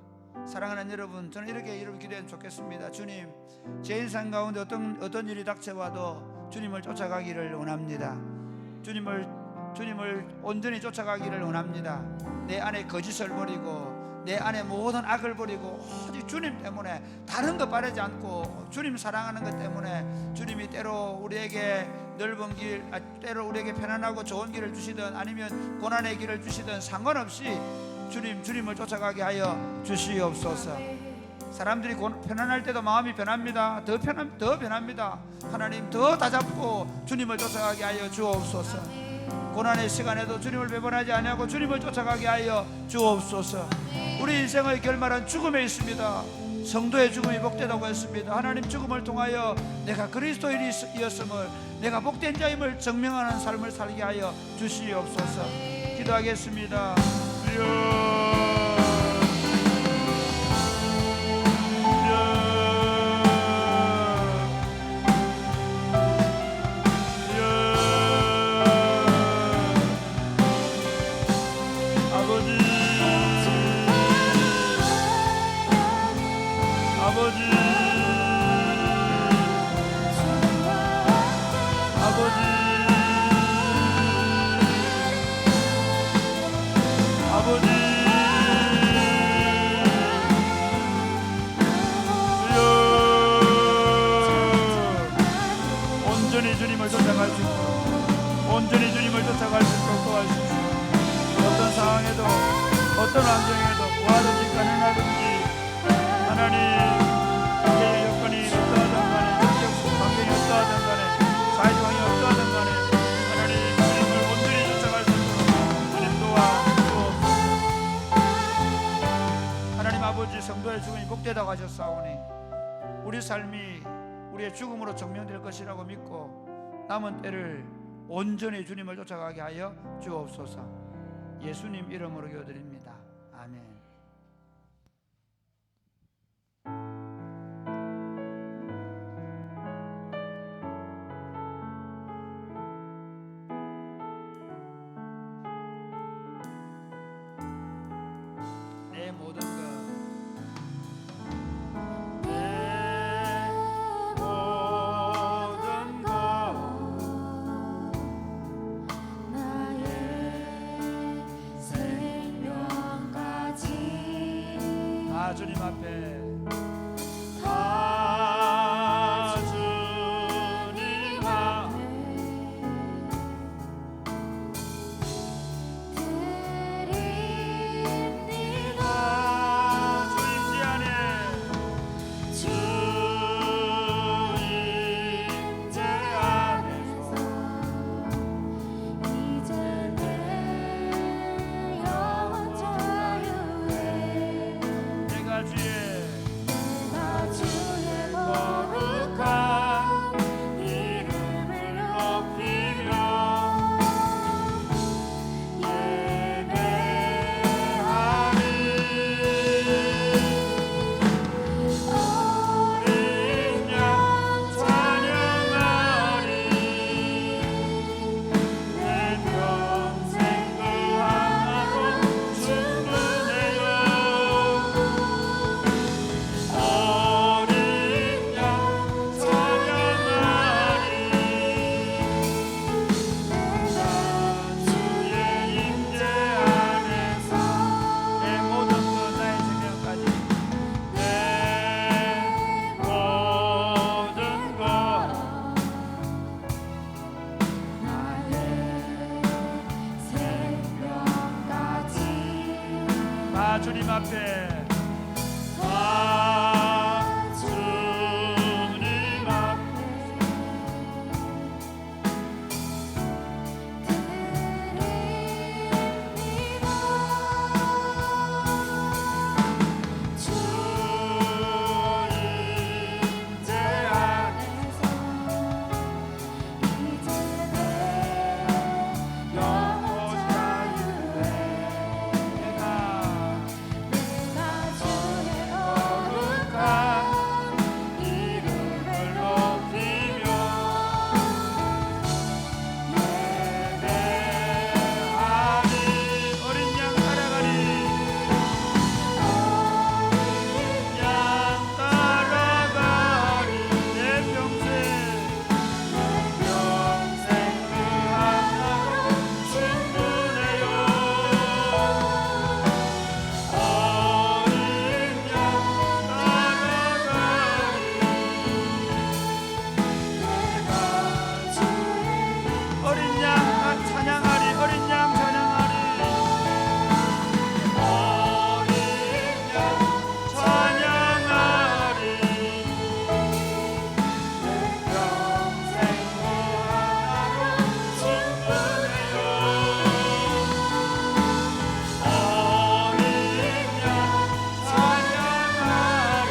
사랑하는 여러분, 저는 이렇게 여러분 기도했으면 좋겠습니다. 주님, 제 인생 가운데 어떤 일이 닥쳐와도 주님을 쫓아가기를 원합니다. 주님을 온전히 쫓아가기를 원합니다. 내 안에 거짓을 버리고 내 안에 모든 악을 버리고 오직 주님 때문에, 다른 것 바라지 않고 주님 사랑하는 것 때문에, 주님이 때로 우리에게 넓은 길, 때로 우리에게 편안하고 좋은 길을 주시든 아니면 고난의 길을 주시든 상관없이 주님을 쫓아가게 하여 주시옵소서. 사람들이 편안할 때도 마음이 변합니다. 더 변합니다. 하나님, 더 다잡고 주님을 쫓아가게 하여 주옵소서. 고난의 시간에도 주님을 배반하지 아니하고 주님을 쫓아가게 하여 주옵소서. 우리 인생의 결말은 죽음에 있습니다. 성도의 죽음이 복되다고 했습니다. 하나님, 죽음을 통하여 내가 그리스도인이었음을, 내가 복된 자임을 증명하는 삶을 살게 하여 주시옵소서. 기도하겠습니다. 온전히 주님을 쫓아갈 수 있도록 도와주십시오. 어떤 상황에도 어떤 환경에도 뭐하든지 가능하든지 하나님, 내 여건이 어떠하든 간에, 영적 환경이 어떠하든 간에, 사회적 환경이 어떠하든 간에 하나님, 주님을 온전히 쫓아갈 수 있도록 주님 도와주옵소서. 하나님 아버지, 성도의 죽음이 복되다고 하셨사오니 우리 삶이 우리의 죽음으로 증명될 것이라고 믿고 남은 때를 온전히 주님을 쫓아가게 하여 주옵소서. 예수님 이름으로 기도드립니다. 아멘. 주님 앞에 주님 앞에 드립니다. 주 임재 안에 주 임재 안에서 이제 내 영혼 자유해. 내가 주의 거룩한 이름을 높이며 예배하리. 어린 양 찬양하리. 내 평생 그 하나로 충분해요. 어린 양 찬양하리. 내가 주의 임재 안에서 내 모든 것 나의 생명까지 내 모든 것 나의 생명까지 다 주님 앞에 주님 앞에 드립니다. 주 임재 안에서 이제 내 영혼 자유해. 내가 주의 거룩한 이름을 높이며 예배하리. 어린 양 따라가리. 어린 양 따라가리. 내 평생 그 하나로 충분해요. 어린 양 따라가리. 내가 주의 어린 양 찬양하리. 어린 양 찬양하리. 어린 양 찬양하리. 내 평생 그 하나로 충분해요. 어린 양 찬양하리.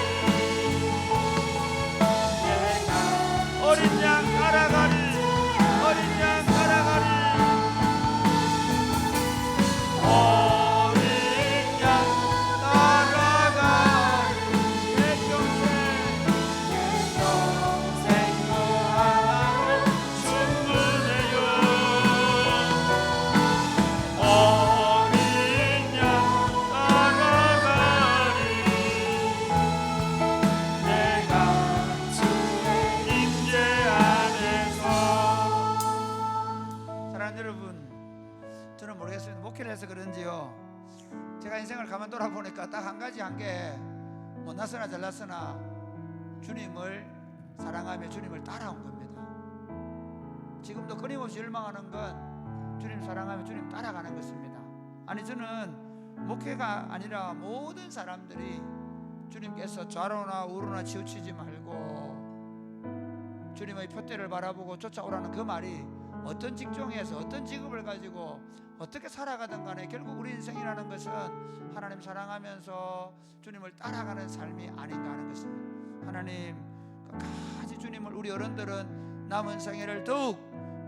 내가 어린 양 따라가리. 어린 양 따라가리. 어린 양 따라가리. 내 평생 그 하나로 충분해요. 어린 양 따라가리. 내가 주의 임재 안에서. 사랑하는 여러분, 저는 모르겠습니다. 목회를 해서 그런지요, 제가 인생을 가만 돌아보니까 딱 한 가지 한 게, 못났으나 잘났으나 주님을 사랑하며 주님을 따라온 겁니다. 지금도 끊임없이 열망하는 건 주님 사랑하며 주님 따라가는 것입니다. 아니, 저는 목회가 아니라 모든 사람들이 주님께서 좌로나 우로나 치우치지 말고 주님의 표대를 바라보고 쫓아오라는 그 말이 어떤 직종에서 어떤 직업을 가지고 어떻게 살아가든 간에 결국 우리 인생이라는 것은 하나님 사랑하면서 주님을 따라가는 삶이 아닌가 하는 것입니다. 하나님 끝까지 주님을, 우리 어른들은 남은 생애를 더욱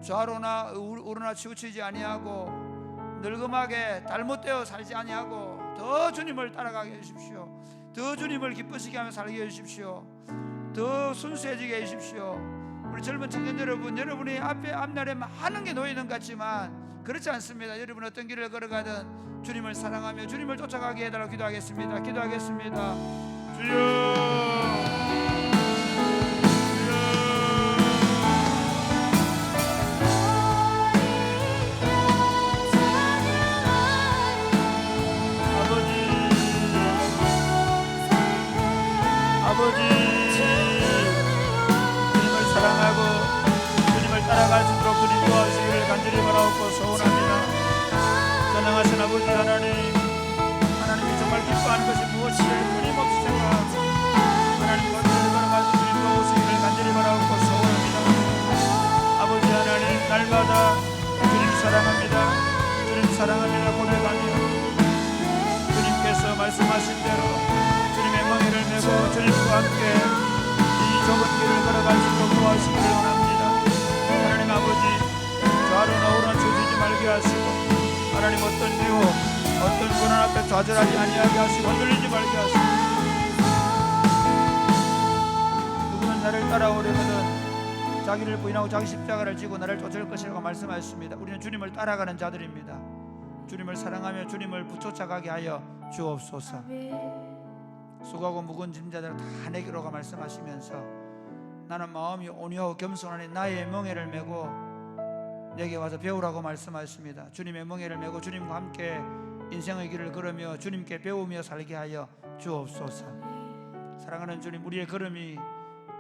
좌로나 우로나 치우치지 아니하고 늙음하게 잘못되어 살지 아니하고 더 주님을 따라가게 해주십시오. 더 주님을 기쁘시게 하며 살게 해주십시오. 더 순수해지게 해주십시오. 우리 젊은 청년 여러분, 여러분이 앞날에 많은 게 놓이는 것 같지만 그렇지 않습니다. 여러분 어떤 길을 걸어가든 주님을 사랑하며 주님을 쫓아가게 해달라고 기도하겠습니다. 기도하겠습니다. 주여, 따라갈 수 있도록 주님 도와주시기를 간절히 바라옵고 소원합니다. 전능하신 아버지 하나님이 정말 기뻐하는 것이 무엇인지 끊임없이 생각하고 하나님 곁을 걸어갈 수 주님 도우시기를 간절히 바라옵고 소원합니다. 아버지 하나님 날마다 주님 사랑합니다. 주님 사랑합니다 고백하며 주님께서 말씀하신 대로 주님의 멍에를 메고 주님과 함께 이 좁은 길을 걸어갈 수 있도록 도와주시기를 원합니다. 하나님 아버지 좌로나 우로나 처지지 말게 하시고 하나님 어떤 유혹 어떤 고난 앞에 좌절하지 아니하게 하시고 흔들리지 말게 하시고 누구는 나를 따라오려거든 자기를 부인하고 자기 십자가를 지고 나를 쫓을 것이라고 말씀하셨습니다. 우리는 주님을 따라가는 자들입니다. 주님을 사랑하며 주님을 붙여가게 하여 주옵소서. 수고하고 무거운 짐 자들을 다 내게로가 말씀하시면서 나는 마음이 온유하고 겸손하니 나의 멍에를 메고 내게 와서 배우라고 말씀하십니다. 주님의 멍에를 메고 주님과 함께 인생의 길을 걸으며 주님께 배우며 살게 하여 주옵소서. 사랑하는 주님, 우리의 걸음이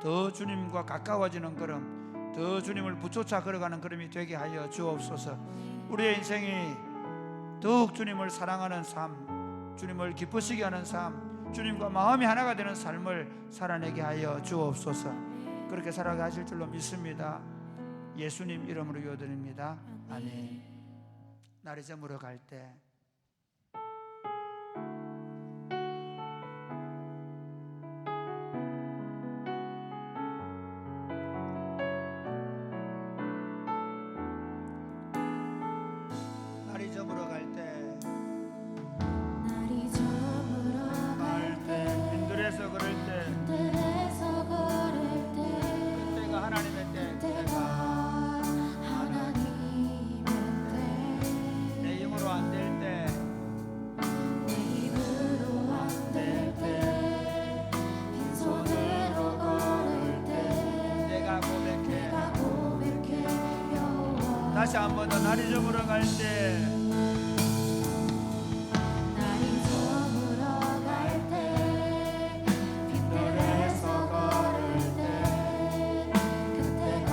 더 주님과 가까워지는 걸음, 더 주님을 붙여차 걸어가는 걸음이 되게 하여 주옵소서. 우리의 인생이 더욱 주님을 사랑하는 삶, 주님을 기쁘시게 하는 삶, 주님과 마음이 하나가 되는 삶을 살아내게 하여 주옵소서. 그렇게 살아가게 하실 줄로 믿습니다. 예수님 이름으로 기도드립니다. 아멘. 날이 저물어 갈 때 날이 저물어 갈 때 날이 저물어 갈 때 빈들에서 걸을 때 들에서 걸을 때 그때가 하나님의 때 때가 하나님의 내 힘으로 안 될 때 내 입으로 안 될 때 빈손으로 걸을 때 내가 고백해 내가 고백해 여호와 다시 한 번 더 날이 저물어 갈 때 날이 저물어 갈 때 빈들에서 걸을 때 그때가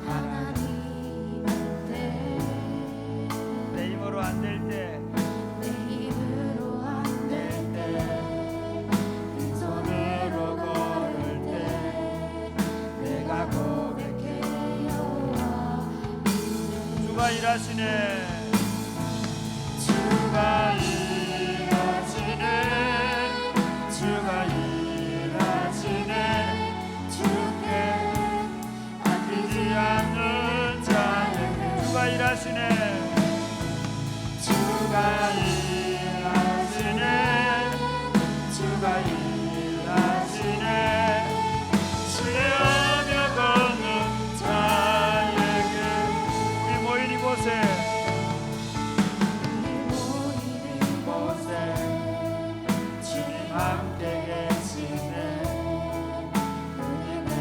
하나님의 때 내 힘으로 안 될 때 내 입으로 안 될 때 빈손으로 걸을 때 내가 고백해 여호와 주가 일하시네 주가 일하시네 주가 일하시네 주께 아끼지 않는 자에게 주가 일하시네 주가 일하시네 주가 일하시네 신뢰하며 걷는 자에게 우리 모인 이곳에 우리 모인 이곳에 주님 함께 계시네 우리네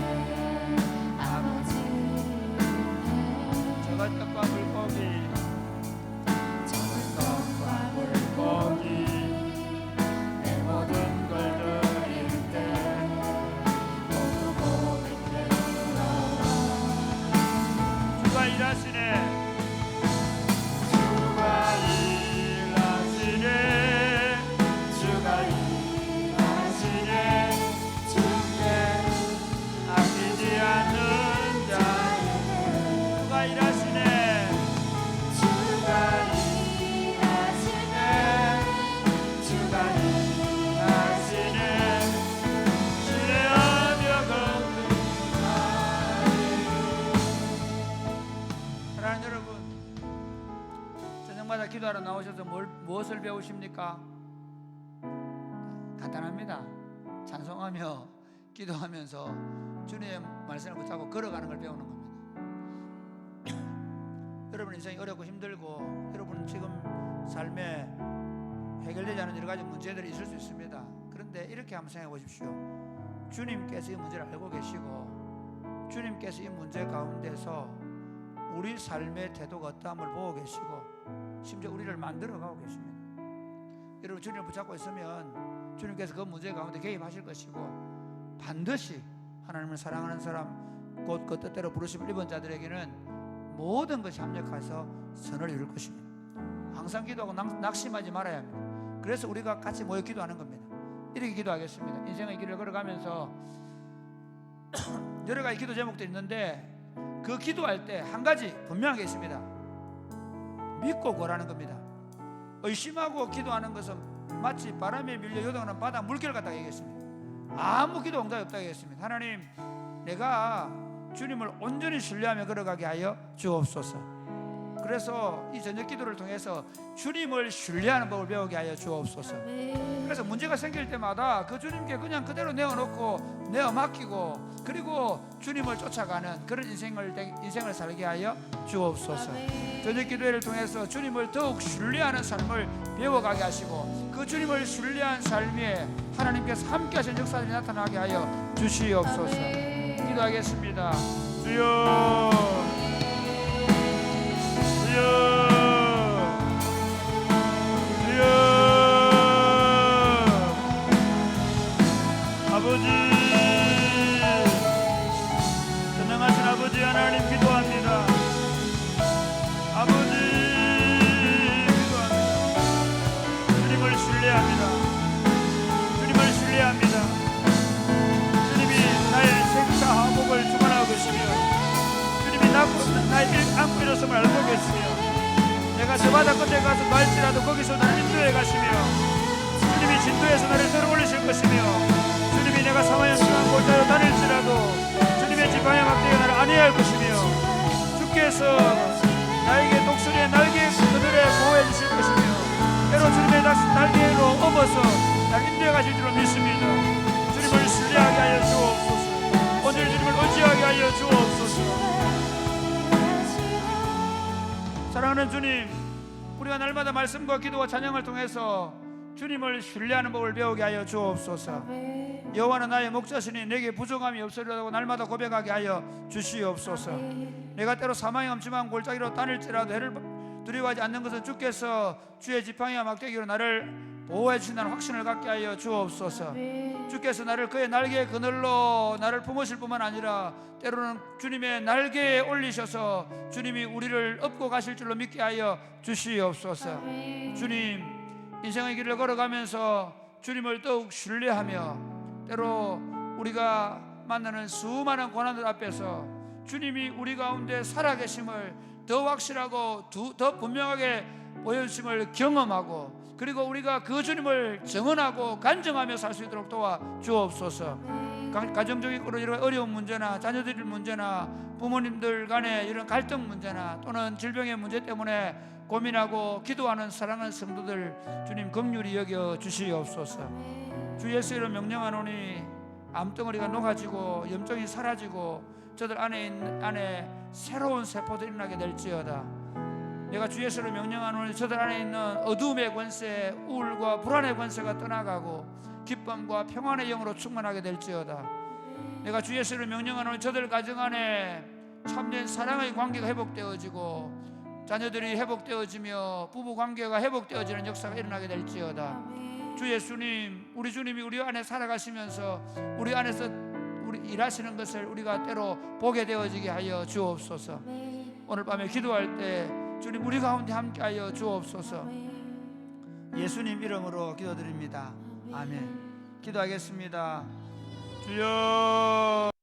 아버지네 저것 떡과 물고기 적은 것과 물고기 내 모든 걸 드릴 때 모두 고백해 주가 일하시네 주가 일하시네 주가 일하시네 주께 아끼지 않는 자 주가 일하시네 주가 일하시네 주가 일하시네 신뢰하며 걷는 사랑하는 여러분, 저녁마다 기도하러 나오셔서 무엇을 배우십니까? 간단합니다. 찬송하며 기도하면서 주님의 말씀을 붙잡고 걸어가는 걸 배우는 겁니다. 여러분 인생이 어렵고 힘들고 여러분 지금 삶에 해결되지 않은 여러 가지 문제들이 있을 수 있습니다. 그런데 이렇게 한번 생각해 보십시오. 주님께서 이 문제를 알고 계시고 주님께서 이 문제 가운데서 우리 삶의 태도가 어떠함을 보고 계시고 심지어 우리를 만들어가고 계십니다. 여러분 주님을 붙잡고 있으면 주님께서 그 문제 가운데 개입하실 것이고 반드시 하나님을 사랑하는 사람, 곧 그 뜻대로 부르심을 입은 자들에게는 모든 것이 합력해서 선을 이룰 것입니다. 항상 기도하고 낙심하지 말아야 합니다. 그래서 우리가 같이 모여 기도하는 겁니다. 이렇게 기도하겠습니다. 인생의 길을 걸어가면서 여러 가지 기도 제목들이 있는데 그 기도할 때 한 가지 분명하게 있습니다. 믿고 구하라는 겁니다. 의심하고 기도하는 것은 마치 바람에 밀려 요동하는 바다 물결 같다고 얘기했습니다. 아무 기도 응답이 없다고 얘기했습니다. 하나님, 내가 주님을 온전히 신뢰하며 걸어가게 하여 주옵소서. 그래서 이 저녁 기도를 통해서 주님을 신뢰하는 법을 배우게 하여 주옵소서. 그래서 문제가 생길 때마다 그 주님께 그냥 그대로 내어놓고 내어 맡기고 그리고 주님을 쫓아가는 그런 인생을 살게 하여 주옵소서. 저녁 기도회를 통해서 주님을 더욱 신뢰하는 삶을 배워가게 하시고 그 주님을 신뢰한 삶에 하나님께서 함께 하신 역사들이 나타나게 하여 주시옵소서. 기도하겠습니다. 주여, 주여, 주여. 아버지, 전능하신 아버지 하나님 기도합니다. 아버지 기도합니다. 주님을 신뢰합니다. 주님을 신뢰합니다. 주님이 나의 생사화복을 주관하고 계시며 주님이 나의 안고 일어섬을 알고 계시며 내가 저 바다 끝에 가서 갈지라도 거기서 나를 인도해 가시며 주님이 진도에서 나를 들어올리실 것이며 주님이 내가 사망의 수한 골짜기로 다닐지라도 주님의 지팡이 막대기가 나를 안위할 것이며 주께서 나에게 독수리의 날개 그들을 보호해 주실 것이며 때로 주님의 날개로 업어서 나를 인도해 가실 줄로 믿습니다. 주님을 신뢰하게 하여 주옵소서. 오늘 주님을 의지하게 하여 주옵소서. 사랑하는 주님, 우리가 날마다 말씀과 기도와 찬양을 통해서 주님을 신뢰하는 법을 배우게 하여 주옵소서. 여호와는 나의 목자시니 내게 부족함이 없으리라고 날마다 고백하게 하여 주시옵소서. 내가 때로 사망의 엄침한 골짜기로 다닐지라도 해를 두려워하지 않는 것은 주께서 주의 지팡이와 막대기로 나를 보호해 주신다는 확신을 갖게 하여 주옵소서. 주께서 나를 그의 날개의 그늘로 나를 품으실 뿐만 아니라 때로는 주님의 날개에 올리셔서 주님이 우리를 업고 가실 줄로 믿게 하여 주시옵소서. 주님, 인생의 길을 걸어가면서 주님을 더욱 신뢰하며 때로 우리가 만나는 수많은 고난들 앞에서 주님이 우리 가운데 살아계심을 더 확실하고 더 분명하게 보여주심을 경험하고 그리고 우리가 그 주님을 정언하고 간증하며 살 수 있도록 도와 주옵소서. 가정적으로 이런 어려운 문제나 자녀들 문제나 부모님들 간의 이런 갈등 문제나 또는 질병의 문제 때문에 고민하고 기도하는 사랑하는 성도들 주님 긍휼히 여겨 주시옵소서. 주 예수 이름 명령하노니 암덩어리가 녹아지고 염증이 사라지고 저들 안에 새로운 세포들이 일어나게 될지어다. 내가 주 예수를 명령하노니 저들 안에 있는 어두움의 권세, 우울과 불안의 권세가 떠나가고 기쁨과 평안의 영으로 충만하게 될지어다. 내가 주 예수를 명령하노니 저들 가정 안에 참된 사랑의 관계가 회복되어지고 자녀들이 회복되어지며 부부관계가 회복되어지는 역사가 일어나게 될지어다. 주 예수님, 우리 주님이 우리 안에 살아가시면서 우리 안에서 우리 일하시는 것을 우리가 때로 보게 되어지게 하여 주옵소서. 오늘 밤에 기도할 때 주님 우리 가운데 함께하여 주옵소서. 예수님 이름으로 기도드립니다. 아멘. 기도하겠습니다. 주여.